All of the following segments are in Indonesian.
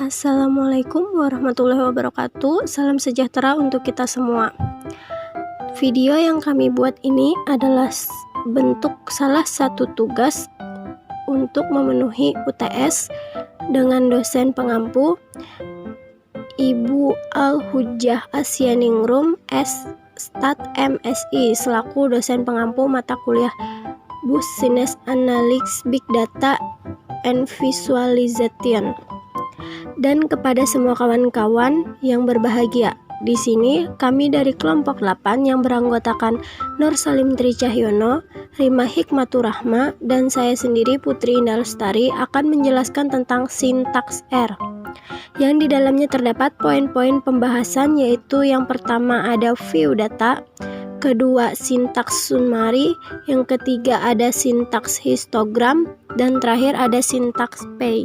Assalamualaikum warahmatullahi wabarakatuh. Salam sejahtera untuk kita semua. Video yang kami buat ini adalah bentuk salah satu tugas untuk memenuhi UTS dengan dosen pengampu Ibu Al-Hujjah Asyaningrum Stat MSI selaku dosen pengampu mata kuliah Business Analytics Big Data and Visualization. Dan kepada semua kawan-kawan yang berbahagia. Di sini kami dari kelompok 8 yang beranggotakan Nur Salim Tri Cahyono, Rima Hikmatur Rahma, dan saya sendiri Putri Indah Lestari akan menjelaskan tentang sintaks R. Yang di dalamnya terdapat poin-poin pembahasan, yaitu yang pertama ada view data, kedua sintaks summary, yang ketiga ada sintaks histogram, dan terakhir ada sintaks pay.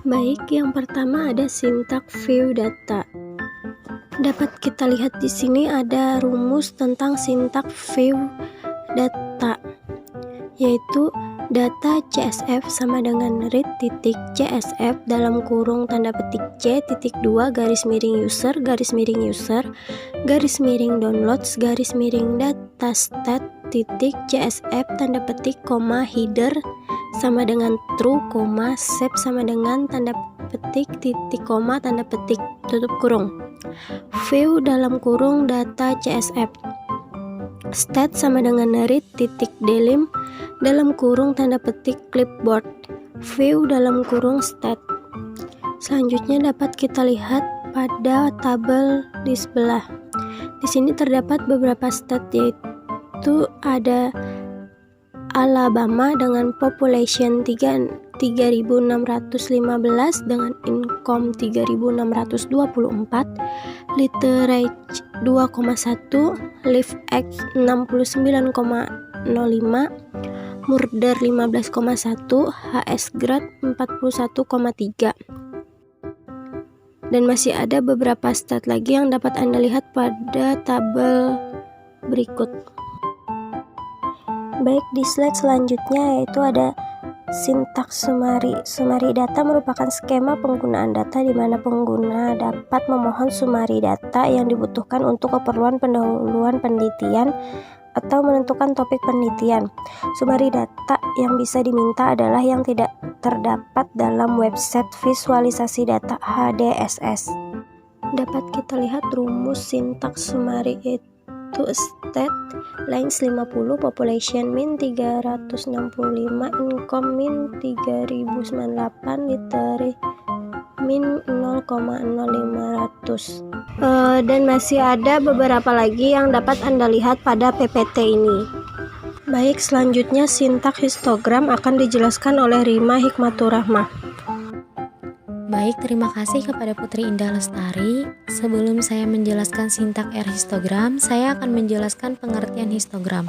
Baik, yang pertama ada sintaks view data. Dapat kita lihat di sini ada rumus tentang sintaks view data, yaitu data CSV sama dengan read titik CSV dalam kurung tanda petik C.2 garis miring user garis miring downloads garis miring datastat titik CSV tanda petik koma header sama dengan true, save sama dengan tanda petik titik koma tanda petik tutup kurung. View dalam kurung data CSV. Stat sama dengan read titik delim dalam kurung tanda petik clipboard. View dalam kurung stat. Selanjutnya dapat kita lihat pada tabel di sebelah. Di sini terdapat beberapa stat, yaitu ada Alabama dengan population 3.615 dengan income 3.624, literate 2,1, live X 69,05, murder 15,1, HS grade 41,3. Dan masih ada beberapa stat lagi yang dapat Anda lihat pada tabel berikut. Baik, di slide selanjutnya yaitu ada sintaks summary. Summary data merupakan skema penggunaan data di mana pengguna dapat memohon summary data yang dibutuhkan untuk keperluan pendahuluan penelitian atau menentukan topik penelitian. Summary data yang bisa diminta adalah yang tidak terdapat dalam website visualisasi data HDSS. Dapat kita lihat rumus sintaks summary, yaitu stat length 50, population min 365, income min 3098, literate min 0,0500. Dan masih ada beberapa lagi yang dapat Anda lihat pada PPT ini. Baik, selanjutnya sintaks histogram akan dijelaskan oleh Rima Hikmatur Rahma. Baik, terima kasih kepada Putri Indah Lestari. Sebelum saya menjelaskan sintaks R histogram, saya akan menjelaskan pengertian histogram.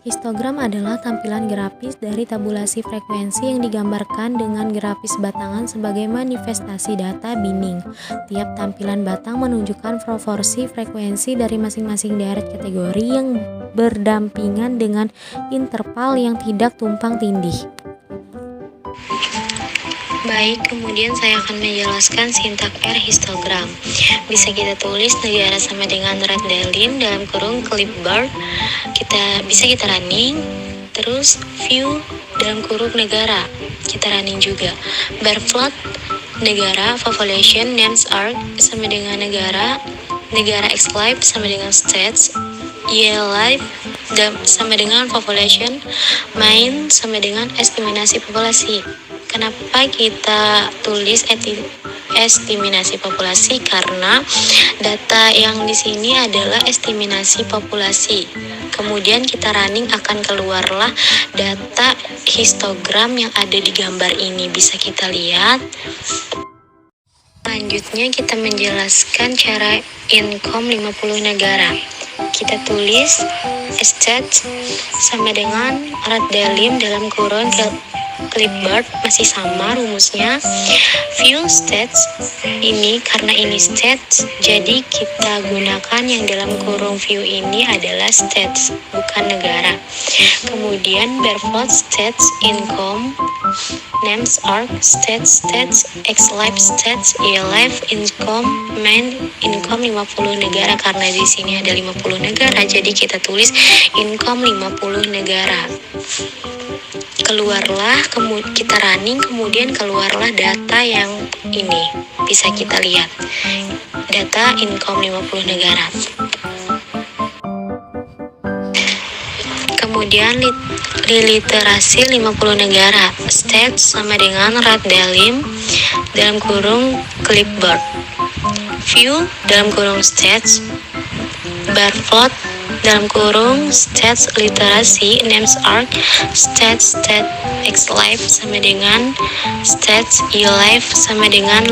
Histogram adalah tampilan grafis dari tabulasi frekuensi yang digambarkan dengan grafis batangan sebagai manifestasi data binning. Tiap tampilan batang menunjukkan proporsi frekuensi dari masing-masing deret kategori yang berdampingan dengan interval yang tidak tumpang tindih. Baik, kemudian saya akan menjelaskan sintaks R histogram. Bisa kita tulis negara sama dengan red delim dalam kurung clipboard. Bisa kita running, terus view dalam kurung negara. Kita running juga. Bar plot negara, population, names art sama dengan negara xlive sama dengan states, live sama dengan population, main sama dengan estimasi populasi. Kenapa kita tulis estimasi populasi? Karena data yang di sini adalah estimasi populasi. Kemudian kita running akan keluarlah data histogram yang ada di gambar ini. Bisa kita lihat. Selanjutnya kita menjelaskan cara income 50 negara. kita tulis stats sama dengan red dalim dalam kurung clipboard, masih sama rumusnya. View stats ini karena ini stats, jadi kita gunakan yang dalam kurung view ini adalah stats, bukan negara. Kemudian Barefloat stats, income, names arc, stats, xlife stats, life, income, main, income 50 negara. Karena di sini ada 50 negara, jadi kita tulis income 50 negara. Keluarlah, kita running, kemudian keluarlah data yang ini. Bisa kita lihat. Data income 50 negara. Kemudian literasi 50 negara. Stats sama dengan red dalim dalam kurung clipboard. View dalam kurung stats. Barefloat dalam kurung stats literasi, names arc, stats xlife sama dengan stats life sama dengan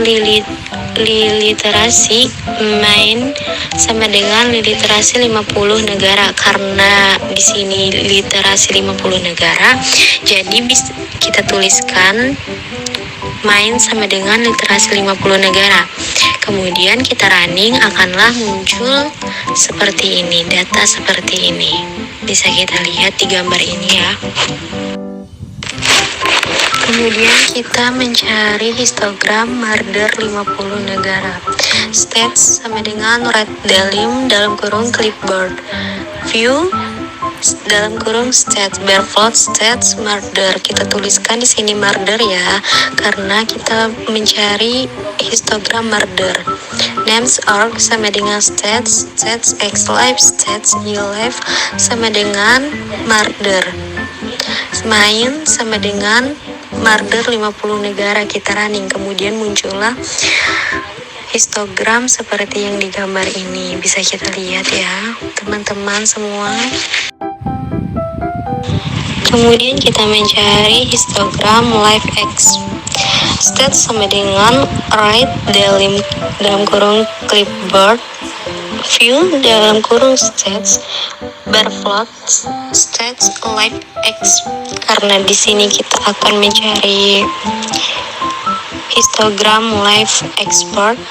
literasi, main sama dengan literasi 50 negara. Karena di sini literasi 50 negara, jadi bisa kita tuliskan main sama dengan literasi 50 negara. Kemudian kita running, akanlah muncul seperti ini, data seperti ini. Bisa kita lihat di gambar ini ya. Kemudian kita mencari histogram murder 50 negara. Stats sama dengan red dalim dalam kurung clipboard. View dalam kurung stats, Barefloat stats, murder. Kita tuliskan di sini murder ya, karena kita mencari histogram murder. Names arc sama dengan stats xlife, stats life sama dengan murder. Main sama dengan murder 50 negara. Kita running, kemudian muncullah histogram seperti yang digambar ini. Bisa kita lihat ya teman-teman semua. Kemudian kita mencari histogram live X. Stats sama dengan right dalam kurung clipboard. View dalam kurung stats. Barefloat stats live X. Karena di sini kita akan mencari histogram live export.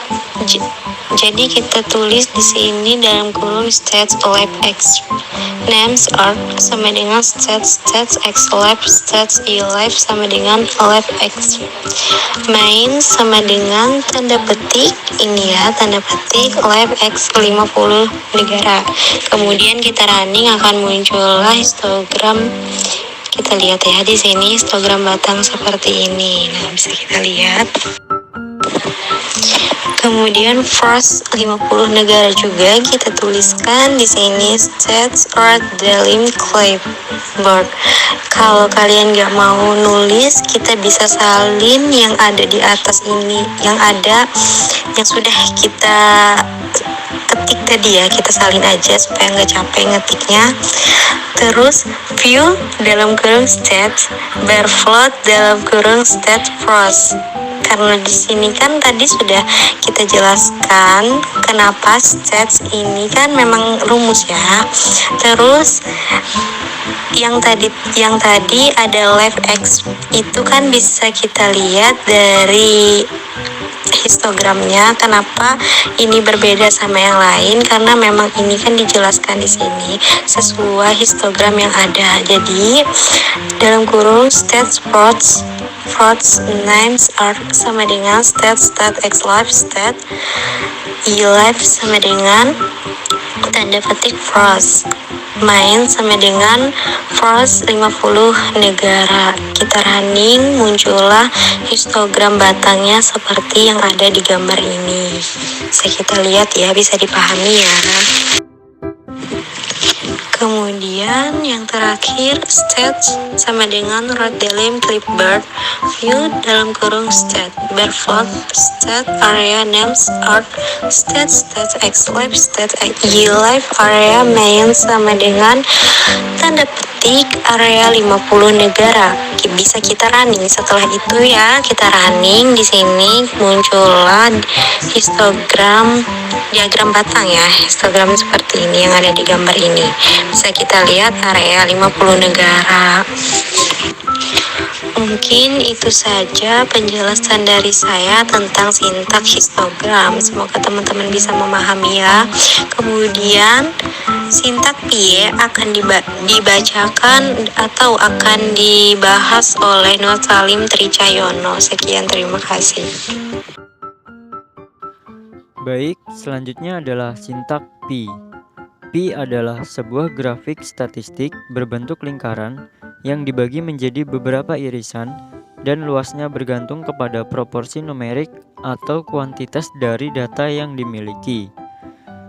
Jadi kita tulis di sini dalam kurung stats live X. Names arc sama dengan stats xlife, stats life sama dengan live X. Main sama dengan tanda petik ini ya, tanda petik live X 50 negara. Kemudian kita running, akan muncullah histogram. Kita lihat ya di sini histogram batang seperti ini. Nah, bisa kita lihat. Kemudian first 50 negara juga kita tuliskan di sini stats red dalim clipboard. Kalau kalian nggak mau nulis, kita bisa salin yang ada di atas ini, yang sudah kita ketik tadi ya, kita salin aja supaya nggak capek ngetiknya. Terus view dalam kurung stats, Barefloat dalam kurung stats pros. Karena di sini kan tadi sudah kita jelaskan kenapa stats ini kan memang rumus ya. Terus yang tadi ada live X itu kan bisa kita lihat dari histogramnya. Kenapa ini berbeda sama yang lain? Karena memang ini kan dijelaskan di sini sesuai histogram yang ada. Jadi dalam kurung stats pros names are sama dengan stats xlife, stat life sama dengan tanda petik pros. Main sama dengan pros 50 negara. Kita running, muncullah histogram batangnya seperti yang ada di gambar ini. Bisa kita lihat ya, bisa dipahami ya. Kemudian yang terakhir stats sama dengan red dalim clipboard. View dalam kurung stat, Barefloat stat area names arc, stats xlife, stat life area main sama dengan tanda titik area 50 negara. Bisa kita running. Setelah itu ya kita running, di sini muncullah histogram, diagram batang ya, histogram seperti ini yang ada di gambar ini. Bisa kita lihat area 50 negara. Mungkin itu saja penjelasan dari saya tentang sintak histogram. Semoga teman-teman bisa memahami ya. Kemudian sintak pie akan dibacakan atau akan dibahas oleh Nur Salim Tricahyono. Sekian, terima kasih. Baik, selanjutnya adalah sintak pi. Pi adalah sebuah grafik statistik berbentuk lingkaran yang dibagi menjadi beberapa irisan dan luasnya bergantung kepada proporsi numerik atau kuantitas dari data yang dimiliki.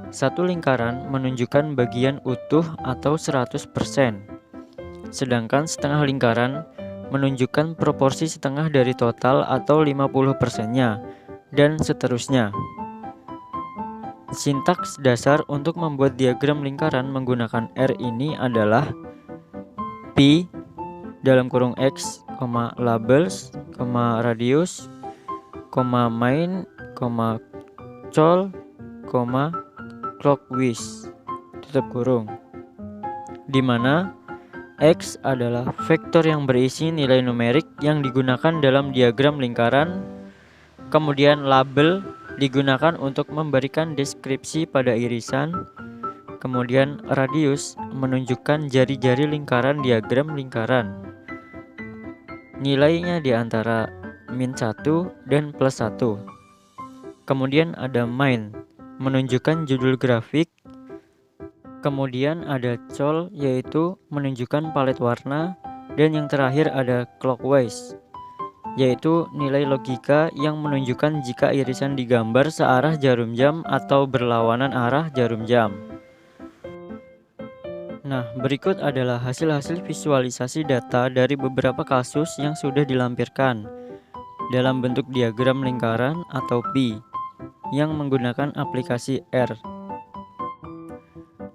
Satu lingkaran menunjukkan bagian utuh atau 100%, sedangkan setengah lingkaran menunjukkan proporsi setengah dari total atau 50%-nya, dan seterusnya. Sintaks dasar untuk membuat diagram lingkaran menggunakan R ini adalah pi dalam kurung X, labels, radius, main, col, clockwise, tutup kurung, di mana X adalah vektor yang berisi nilai numerik yang digunakan dalam diagram lingkaran. Kemudian label digunakan untuk memberikan deskripsi pada irisan. Kemudian radius menunjukkan jari-jari lingkaran diagram lingkaran. Nilainya di antara -1 dan +1. Kemudian ada main, menunjukkan judul grafik. Kemudian ada col, yaitu menunjukkan palet warna. Dan yang terakhir ada clockwise, yaitu nilai logika yang menunjukkan jika irisan digambar searah jarum jam atau berlawanan arah jarum jam. Nah, berikut adalah hasil-hasil visualisasi data dari beberapa kasus yang sudah dilampirkan dalam bentuk diagram lingkaran atau pi yang menggunakan aplikasi R.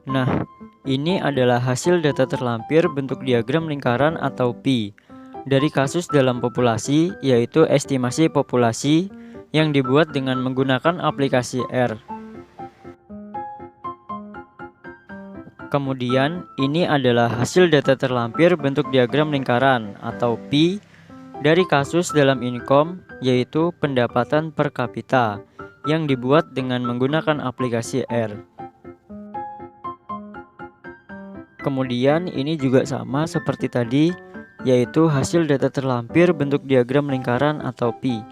Nah, ini adalah hasil data terlampir bentuk diagram lingkaran atau pi dari kasus dalam populasi, yaitu estimasi populasi yang dibuat dengan menggunakan aplikasi R. Kemudian, ini adalah hasil data terlampir bentuk diagram lingkaran atau pi dari kasus dalam income, yaitu pendapatan per kapita yang dibuat dengan menggunakan aplikasi R. Kemudian, ini juga sama seperti tadi, yaitu hasil data terlampir bentuk diagram lingkaran atau pi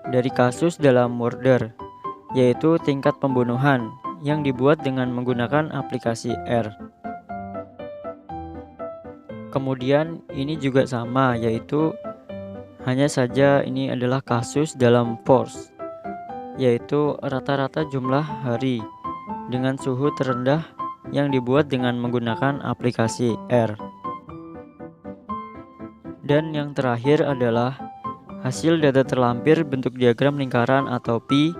dari kasus dalam murder, yaitu tingkat pembunuhan yang dibuat dengan menggunakan aplikasi R. Kemudian ini juga sama, yaitu hanya saja ini adalah kasus dalam force, yaitu rata-rata jumlah hari dengan suhu terendah yang dibuat dengan menggunakan aplikasi R. Dan yang terakhir adalah hasil data terlampir bentuk diagram lingkaran atau pi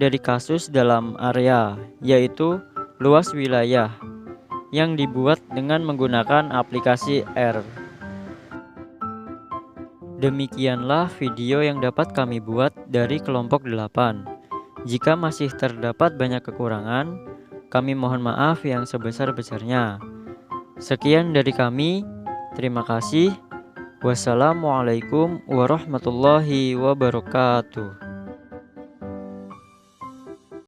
dari kasus dalam area, yaitu luas wilayah yang dibuat dengan menggunakan aplikasi R. Demikianlah video yang dapat kami buat dari kelompok 8. Jika masih terdapat banyak kekurangan, kami mohon maaf yang sebesar-besarnya. Sekian dari kami, terima kasih. Wassalamualaikum warahmatullahi wabarakatuh.